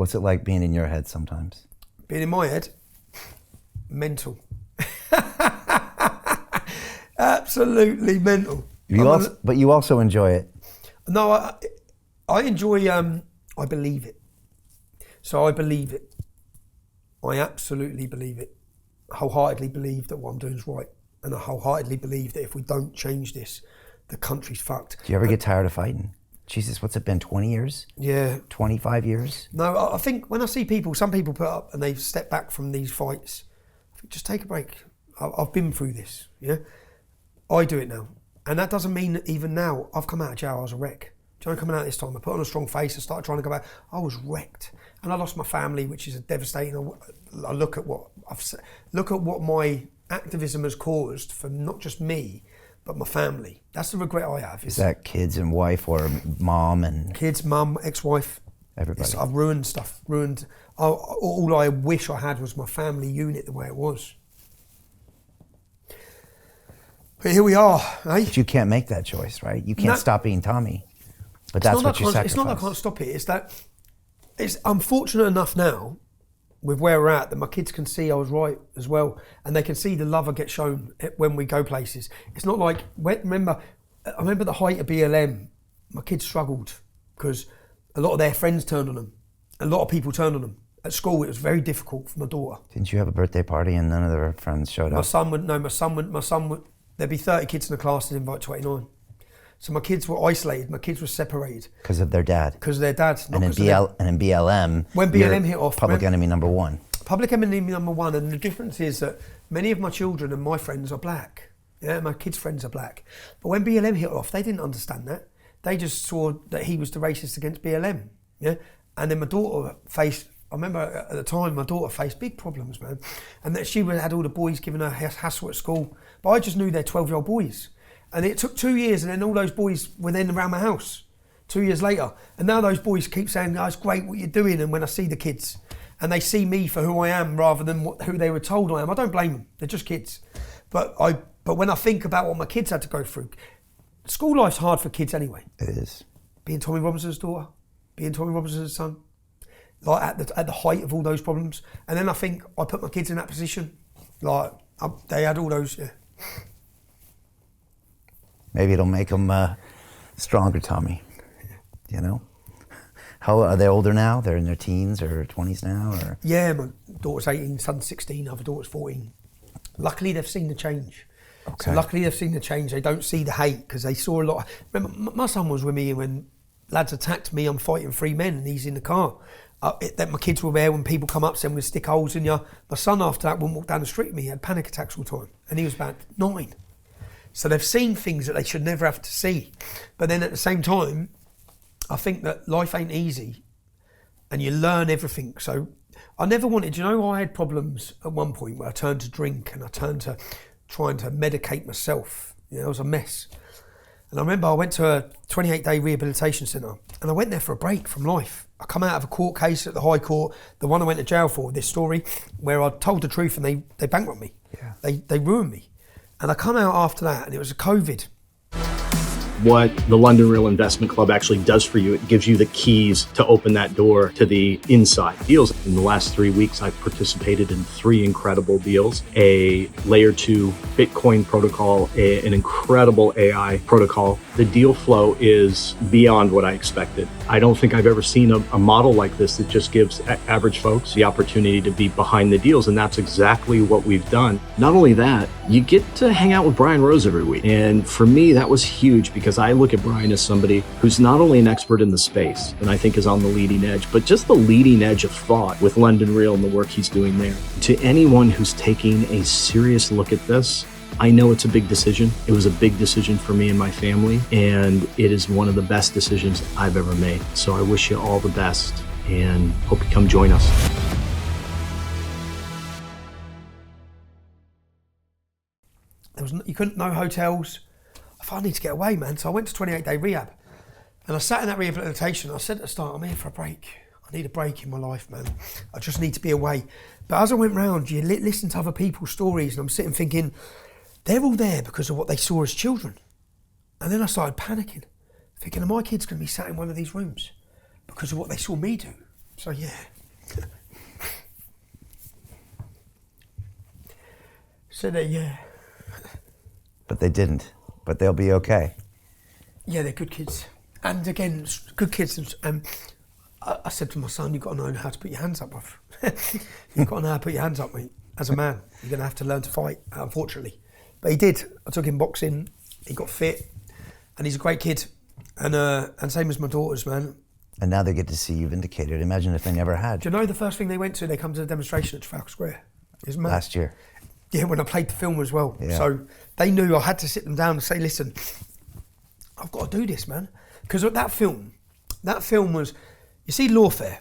What's it like being in your head sometimes? Being in my head? Mental. Absolutely mental. But you also enjoy it. No, I enjoy, I believe it. So I believe it. I absolutely believe it. I wholeheartedly believe that what I'm doing is right. And I wholeheartedly believe that if we don't change this, the country's fucked. Do you ever get tired of fighting? Jesus, what's it been, 20 years? Yeah. 25 years? No, I think when I see people, some people put up and they've stepped back from these fights, I think just take a break. I've been through this, yeah? I do it now. And that doesn't mean that even now, I've come out of jail, I was a wreck. Do you know, coming out this time, I put on a strong face, I started trying to go back, I was wrecked. And I lost my family, which is a devastating, I look at what my activism has caused for not just me, but my family. That's the regret I have. Is that kids and wife or mom and... Kids, mum, ex-wife. Everybody. I've ruined stuff, all I wish I had was my family unit the way it was. But here we are, eh? But you can't make that choice, right? You can't stop being Tommy. But that's what you sacrifice. It's not that I can't stop it, it's that I'm fortunate enough now with where we're at that my kids can see I was right as well, and they can see the love I get shown when we go places. It's not like, I remember the height of BLM, my kids struggled because a lot of their friends turned on them. A lot of people turned on them. At school, it was very difficult for my daughter. Didn't you have a birthday party and none of their friends showed up? My son would, there'd be 30 kids in the class and invite 29. So my kids were isolated, my kids were separated. Because of their dad? Because of their dad. And in BLM, when BLM hit off, public enemy number one. Public enemy number one, and the difference is that many of my children and my friends are black. Yeah, my kids' friends are black. But when BLM hit off, they didn't understand that. They just saw that he was the racist against BLM. Yeah, and then my daughter faced, I remember at the time my daughter faced big problems, man. And that she had all the boys giving her hassle at school. But I just knew they're 12-year-old boys. And it took 2 years, and then all those boys were then around my house 2 years later. And now those boys keep saying, oh, it's great what you're doing. And when I see the kids, and they see me for who I am rather than who they were told I am, I don't blame them. They're just kids. But when I think about what my kids had to go through, school life's hard for kids anyway. It is. Being Tommy Robinson's daughter, being Tommy Robinson's son, like at the height of all those problems. And then I think I put my kids in that position. Like, they had all those, yeah. Maybe it'll make them stronger, Tommy. You know? How are they older now? They're in their teens or 20s now? Or? Yeah, my daughter's 18, son's 16, other daughter's 14. Luckily, they've seen the change. Okay. So luckily, they've seen the change. They don't see the hate because they saw a lot. Remember, my son was with me when lads attacked me. I'm fighting 3 men and he's in the car. That my kids were there when people come up saying, we'll stick holes in you. My son after that wouldn't walk down the street with me. He had panic attacks all the time. And he was about 9. So they've seen things that they should never have to see. But then at the same time, I think that life ain't easy and you learn everything. So I never wanted, I had problems at one point where I turned to drink and I turned to trying to medicate myself. It was a mess. And I remember I went to a 28-day rehabilitation centre and I went there for a break from life. I come out of a court case at the High Court, the one I went to jail for, this story, where I told the truth and they bankrupted me. Yeah. They ruined me. And I come out after that and it was a COVID. What the London Real Investment Club actually does for you, it gives you the keys to open that door to the inside deals. In the last 3 weeks, I've participated in 3 incredible deals, a layer 2 Bitcoin protocol, an incredible AI protocol. The deal flow is beyond what I expected. I don't think I've ever seen a model like this that just gives average folks the opportunity to be behind the deals. And that's exactly what we've done. Not only that, you get to hang out with Brian Rose every week. And for me, that was huge because I look at Brian as somebody who's not only an expert in the space, and I think is on the leading edge, but just the leading edge of thought with London Real and the work he's doing there. To anyone who's taking a serious look at this, I know it's a big decision. It was a big decision for me and my family, and it is one of the best decisions I've ever made. So I wish you all the best and hope you come join us. You couldn't, no hotels. I thought I need to get away, man. So I went to 28-day rehab and I sat in that rehabilitation. I said at the start, I'm here for a break. I need a break in my life, man. I just need to be away. But as I went round, you listen to other people's stories and I'm sitting thinking, they're all there because of what they saw as children. And then I started panicking, thinking, are my kids going to be sat in one of these rooms because of what they saw me do? Do So yeah. So they, yeah. But they didn't. But they'll be okay. Yeah, they're good kids. And again, good kids. And I said to my son, you've got to know how to put your hands up, bruv. You've got to know how to put your hands up, mate. As a man, you're going to have to learn to fight, unfortunately. But he did. I took him boxing. He got fit. And he's a great kid. And same as my daughters, man. And now they get to see you vindicated. Imagine if they never had. Do you know the first thing they went to? They come to the demonstration at Trafalgar Square. It's mad. Last year. Yeah, when I played the film as well. Yeah. So they knew I had to sit them down and say, listen, I've got to do this, man. Because that film was, you see, lawfare.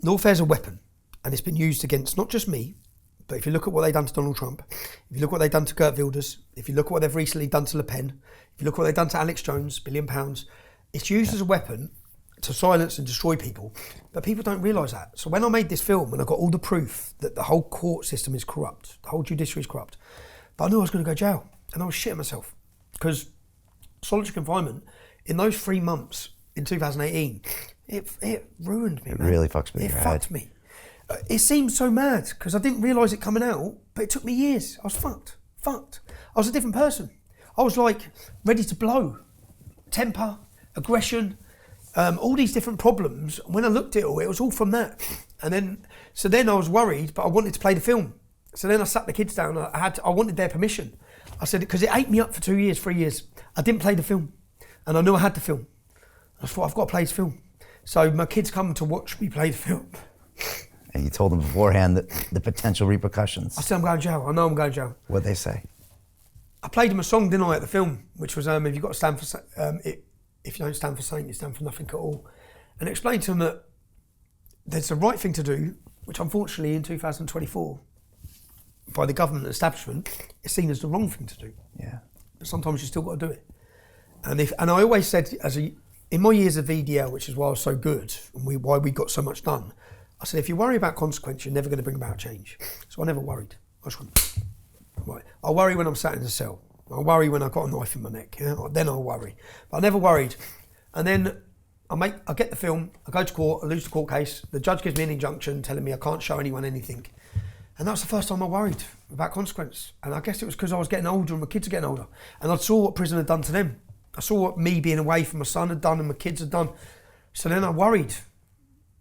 Lawfare's a weapon. And it's been used against not just me, but if you look at what they've done to Donald Trump, if you look at what they've done to Geert Wilders, if you look at what they've recently done to Le Pen, if you look at what they've done to Alex Jones, £1 billion, it's used as a weapon to silence and destroy people. But people don't realise that. So when I made this film and I got all the proof that the whole court system is corrupt, the whole judiciary is corrupt, but I knew I was going to go to jail. And I was shitting myself. Because solitary confinement, in those 3 months in 2018, it ruined me, man. It really fucks with your head. It fucked me. It seemed so mad because I didn't realise it coming out, but it took me years. I was fucked. I was a different person. I was like ready to blow. Temper, aggression, all these different problems. When I looked at it all, it was all from that. So then I was worried, but I wanted to play the film. So then I sat the kids down. I wanted their permission. I said, because it ate me up for 3 years. I didn't play the film. And I knew I had the film. I thought, I've got to play this film. So my kids come to watch me play the film. And you told them beforehand that the potential repercussions. I said, I'm going to jail. I know I'm going to jail. What'd they say? I played them a song, didn't I, at the film, which was, if you've got to stand for, if you don't stand for something, you stand for nothing at all. And explained to them that there's the right thing to do, which unfortunately in 2024, by the government establishment, is seen as the wrong thing to do. Yeah. But sometimes you still got to do it. And I always said, in my years of VDL, which is why I was so good, and why we got so much done, I said, if you worry about consequence, you're never going to bring about change. So I never worried. I just went, right. I worry when I'm sat in the cell. I worry when I've got a knife in my neck. You know? Then I'll worry. But I never worried. And then I get the film, I go to court, I lose the court case. The judge gives me an injunction telling me I can't show anyone anything. And that was the first time I worried about consequence. And I guess it was because I was getting older and my kids are getting older. And I saw what prison had done to them. I saw what me being away from my son had done and my kids had done. So then I worried.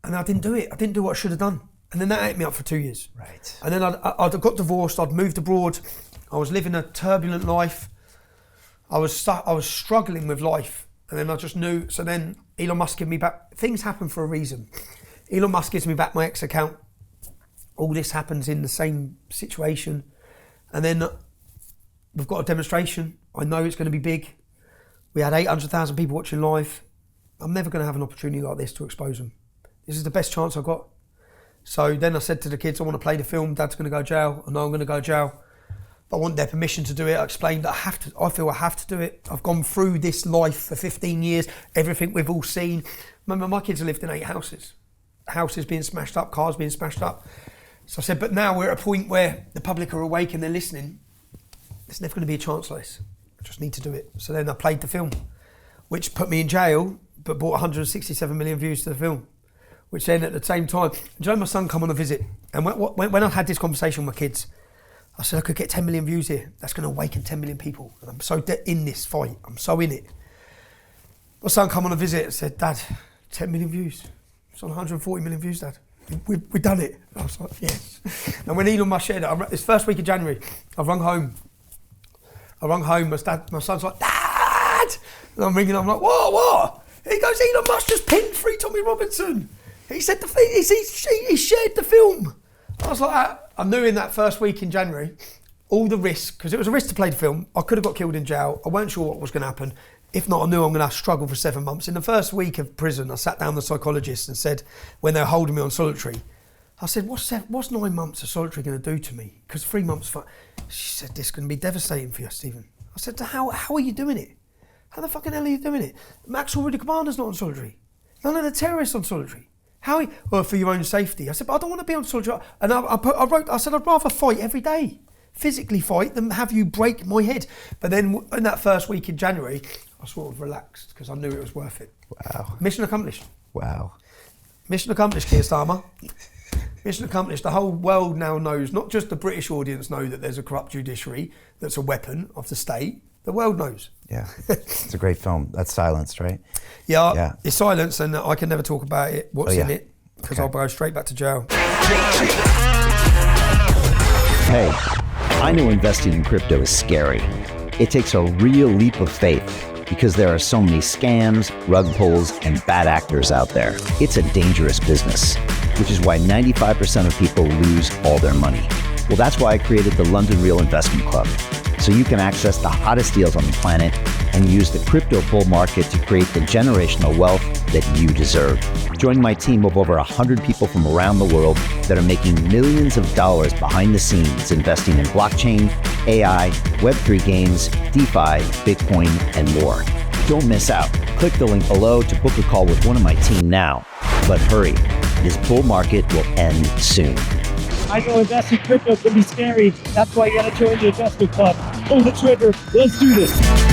And I didn't do it. I didn't do what I should have done. And then that ate me up for 2 years. Right. And then I'd got divorced, I'd moved abroad. I was living a turbulent life. I was struggling with life. And then I just knew, so then Elon Musk gave me back, things happen for a reason. Elon Musk gives me back my X account. All this happens in the same situation. And then we've got a demonstration. I know it's going to be big. We had 800,000 people watching live. I'm never going to have an opportunity like this to expose them. This is the best chance I've got. So then I said to the kids, I want to play the film. Dad's going to go to jail. I know I'm going to go to jail. But I want their permission to do it. I explained that I feel I have to do it. I've gone through this life for 15 years. Everything we've all seen. Remember, my kids have lived in 8 houses. Houses being smashed up, cars being smashed up. So I said, but now we're at a point where the public are awake and they're listening. There's never going to be a chance like this. I just need to do it. So then I played the film, which put me in jail, but brought 167 million views to the film. Which then at the same time, Joe, my son, come on a visit. And when I had this conversation with my kids, I said, I could get 10 million views here. That's going to awaken 10 million people. And I'm so in this fight. I'm so in it. My son come on a visit and said, Dad, 10 million views. It's on 140 million views, Dad. We've done it. I was like, yes. And when Elon Musk shared it, it's first week of January, I rung home. My son's like, Dad! And I'm ringing, I'm like, what? He goes, Elon Musk just pinned free Tommy Robinson. He said he shared the film. I was like, I knew in that first week in January, all the risk, because it was a risk to play the film. I could have got killed in jail. I weren't sure what was going to happen. If not, I knew I'm going to struggle for 7 months. In the first week of prison, I sat down with the psychologist and said, when they were holding me on solitary, I said, what's 9 months of solitary going to do to me? Because 3 months, she said, this is going to be devastating for you, Stephen. I said, how are you doing it? How the fucking hell are you doing it? Max already commander's not on solitary. None of the terrorists on solitary. Well, for your own safety. I said, but I don't want to be on solitary. And I said, I'd rather fight every day, physically fight, than have you break my head. But then in that first week in January, I sort of relaxed because I knew it was worth it. Wow. Mission accomplished. Wow. Mission accomplished, Keir Starmer. Mission accomplished. The whole world now knows, not just the British audience know that there's a corrupt judiciary that's a weapon of the state. The world knows. Yeah, it's a great film. That's silenced, right? Yeah. It's silenced, and I can never talk about it, what's in it, because I'll go straight back to jail. Hey, I know investing in crypto is scary. It takes a real leap of faith because there are so many scams, rug pulls, and bad actors out there. It's a dangerous business, which is why 95% of people lose all their money. Well, that's why I created the London Real Investment Club, so you can access the hottest deals on the planet and use the crypto bull market to create the generational wealth that you deserve. Join my team of over 100 people from around the world that are making millions of dollars behind the scenes investing in blockchain, AI, Web3 games, DeFi, Bitcoin, and more. Don't miss out. Click the link below to book a call with one of my team now. But hurry, this bull market will end soon. I know investing in crypto can be scary. That's why you gotta join the investment club. Pull the trigger. Let's do this.